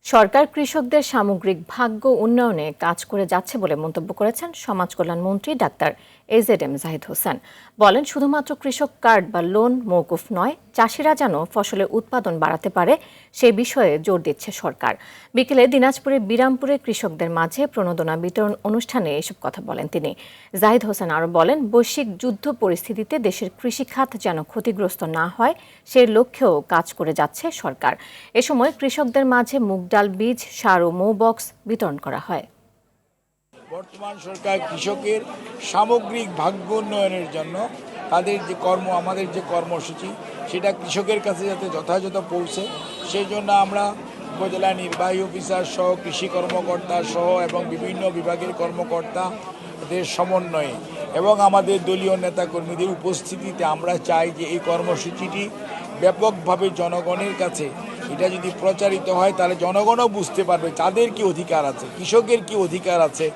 সরকার কৃষকদের সামগ্রিক ভাগ্য উন্নয়নে কাজ করে যাচ্ছে বলে মন্তব্য করেছেন সমাজ কল্যাণ মন্ত্রী ডাক্তার এজেডএম জাহিদ হোসেন। বলেন, শুধুমাত্র কৃষক কার্ড বা লোন মওকুফ নয়, চাষিরা যেন ফসলের উৎপাদন বাড়াতে পারে সে বিষয়ে জোর দিচ্ছে সরকার। বিকেলে দিনাজপুরের বিরামপুরে কৃষকদের মাঝে প্রণোদনা বিতরণ অনুষ্ঠানে এসব কথা বলেন তিনি। জাহিদ হোসেন আরও বলেন, বৈশ্বিক যুদ্ধ পরিস্থিতিতে দেশের কৃষিখাত যেন ক্ষতিগ্রস্ত না হয় সে লক্ষ্যেও কাজ করে যাচ্ছে সরকার। এ সময় কৃষকদের মাঝে মুগ ডাল, বীজ, সার ও মৌ বক্স বিতরণ করা হয়। বর্তমান সরকার কৃষকের সামগ্রিক ভাগ্য উন্নয়নের জন্য তাদের যে আমাদের যে কর্মসূচি সেটা কৃষকের কাছে যাতে যথাযথ পৌঁছে সেই জন্য আমরা উপজেলা নির্বাহী অফিসার সহ কৃষি কর্মকর্তা সহ এবং বিভিন্ন বিভাগের কর্মকর্তাদের সমন্বয়ে এবং আমাদের দলীয় নেতাকর্মীদের উপস্থিতিতে আমরা চাই যে এই কর্মসূচিটি ব্যাপকভাবে জনগণের কাছে এটা যদি প্রচারিত হয় তাহলে জনগণও বুঝতে পারবে তাদের কি অধিকার আছে, কৃষকের কি অধিকার আছে।